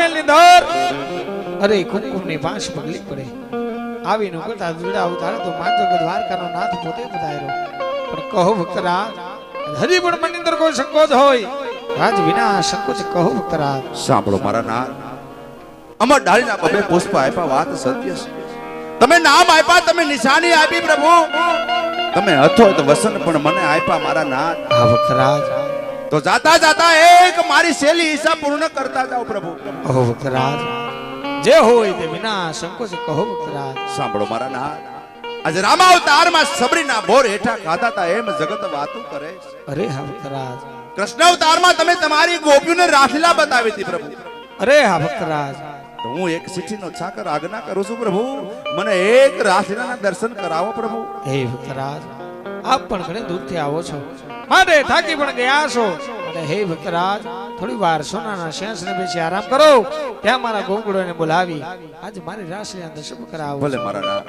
રણમેલ ની દર અરે કુમકુમ ની પાંચ પગલી પડે આવી નું કરતા દુડા અવતાર તો માત્ર દ્વારકાનો નાથ પોતે પધાર્યો પણ કહો ભક્તરાજ હજી પણ મનની અંદર કોઈ સંકોચ હોય રાજ વિના સંકોચ કહો ભક્તરાજ સાંભળો મારા નાથ અમર ડાળીના બબે પુષ્પ આપ્યા વાત સત્ય છે તમે નામ આપ્યા તમે નિશાની આપી પ્રભુ તમે હતો તો વસન પણ મને આપ્યા મારા નાથ હા ભક્તરાજ તો જાતા જાતા એક મારી શૈલી ઈચ્છા પૂર્ણ કરતા જાઓ પ્રભુ કહો ભક્તરાજ જે હોય તે વિના સંકોચ કહો ભક્તરાજ સાંભળો મારા નાથ આજે રામા અવતારમાં સબરીના બોર હેઠા ખાતા તા એમ જગત વાતું કરે છે. અરે હા ભક્તરાજ કૃષ્ણ અવતારમાં તમે તમારી ગોપીઓને રાસલીલા બતાવી હતી પ્રભુ અરે હા ભક્તરાજ તો હું એક ચિઠ્ઠીનો છાકર આજ્ઞા કરું છું પ્રભુ મને એક રાસલીલાના દર્શન કરાવો પ્રભુ હે ભક્તરાજ આપ પણ ઘણે દૂરથી આવો છો માટે થાકી પણ ગયા છો અને હે ભક્તરાજ થોડી વાર સોનાના શેષને બેસી આરામ કરો ત્યાં મારા ગોકળોને બોલાવી આજે મારી રાસલીલા દર્શન કરાવો ભલે મારા નાથ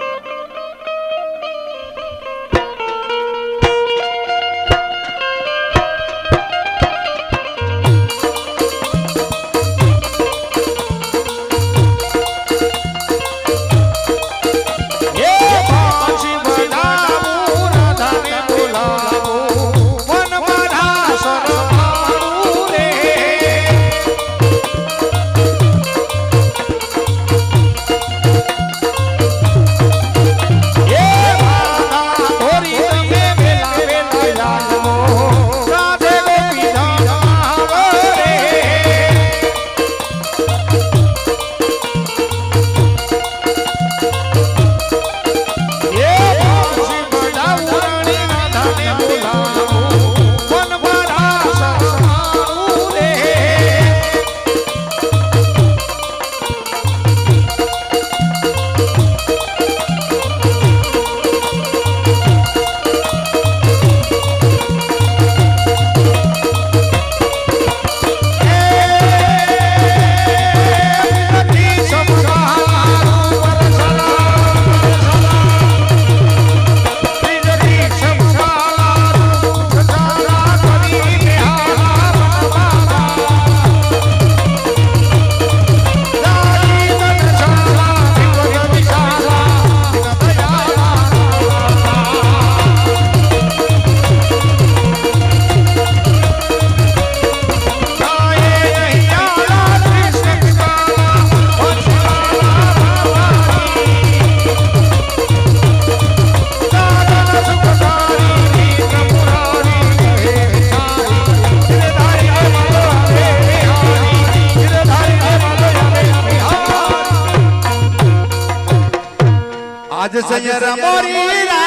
આજ સૈયર મોરી રે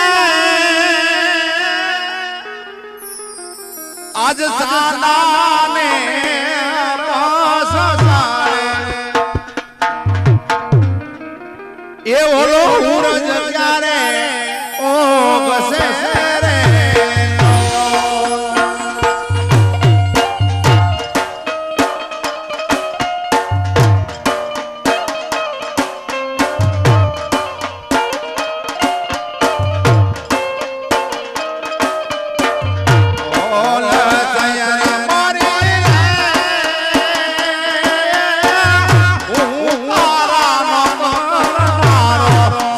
આજ સાનાને પાસ સારે એ ઓલો ઉરજ ક્યારે ઓ ગસે રે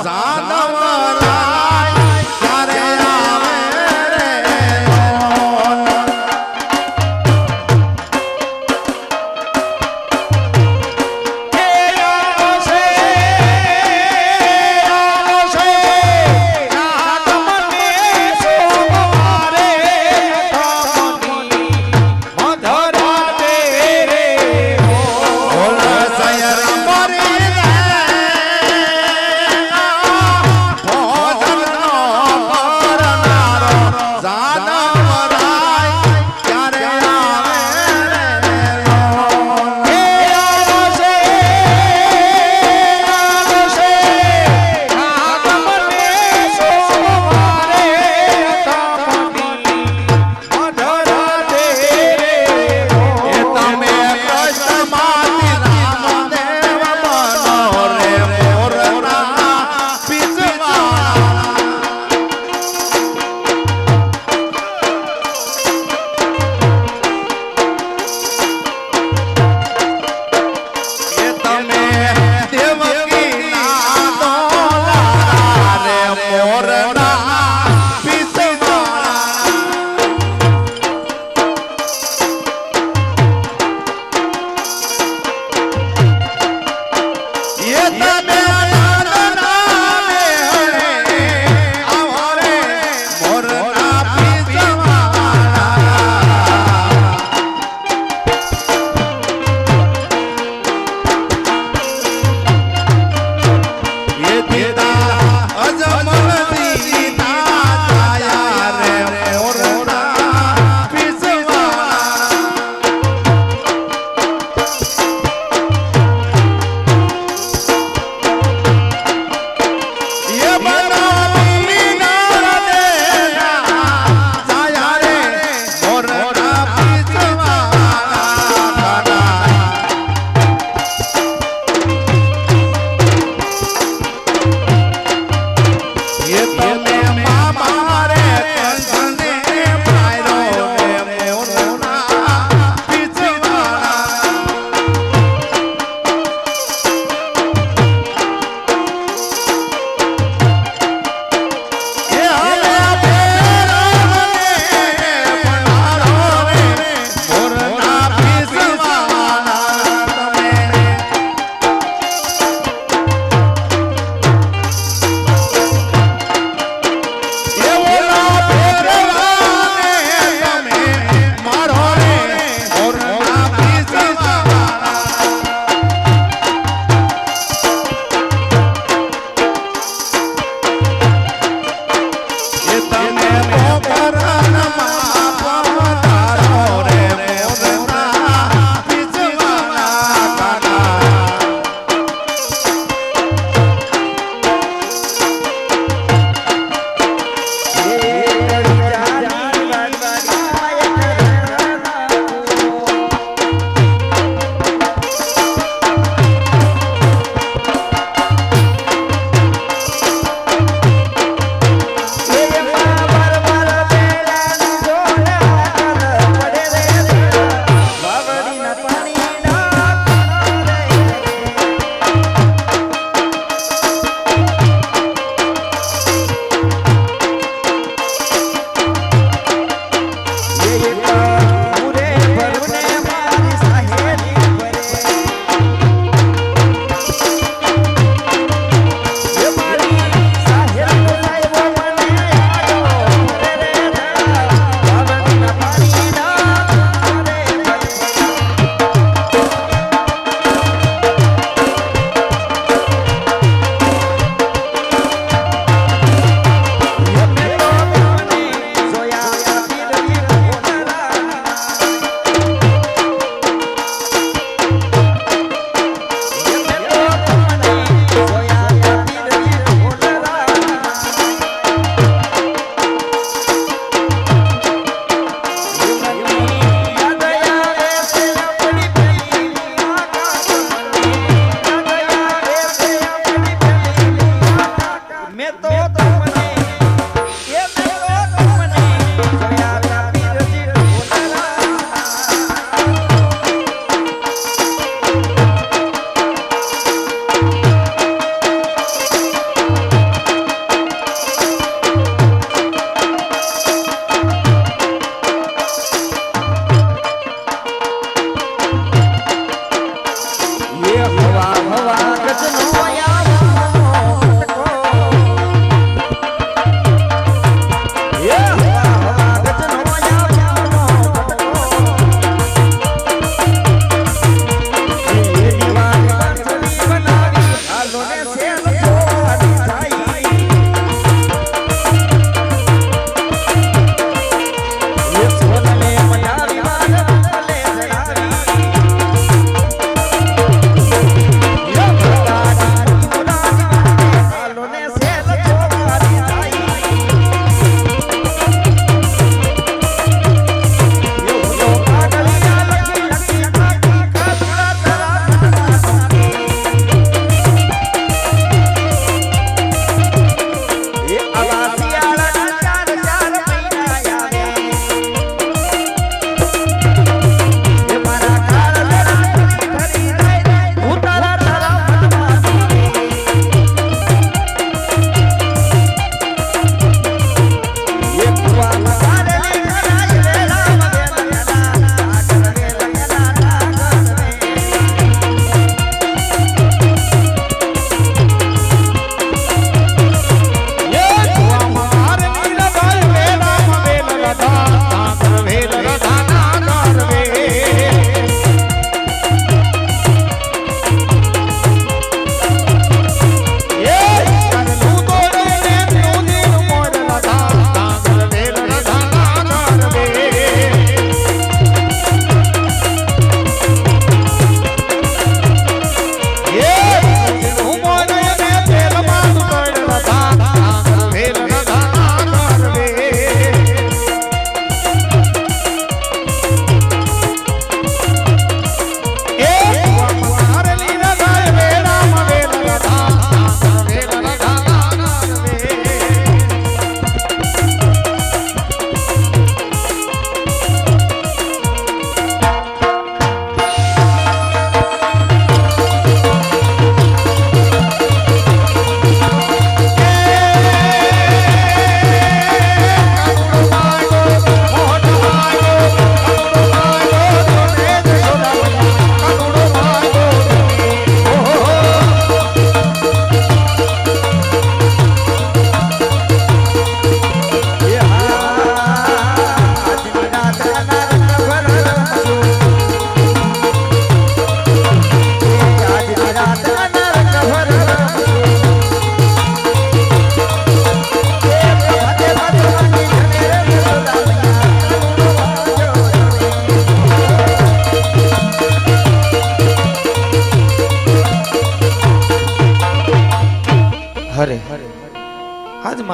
સાનવરા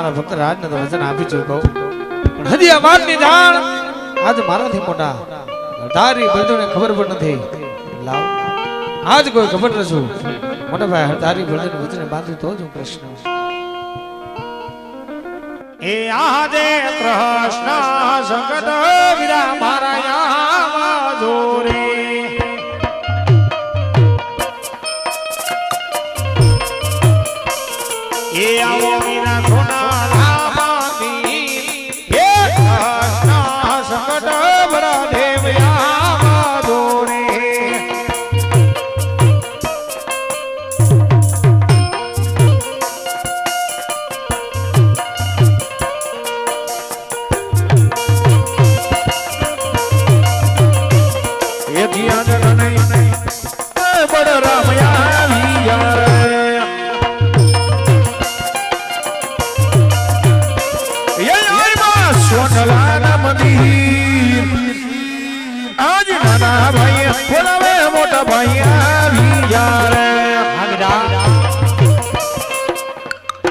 મારા ભક્ત રાજને તો વચન આપી ચૂક્યો પણ હજી આ વાતની જાણ આજ મારાથી મોટા હરધારી બળદેવને ખબર પણ નથી લાવ આજ કોઈ ખબર નથી મોટા ભાઈ હરધારી બળદેવને વચને બાંધું તો જ હું કૃષ્ણ એ આજે કૃષ્ણ સંગત વિરા મારા યાવા જોરે એ આવો વિના સોના લામાની એ કૃષ્ણ સંગત વિરા દેવ યાવા જોરે આજ નાના ભાઈ બોલાવે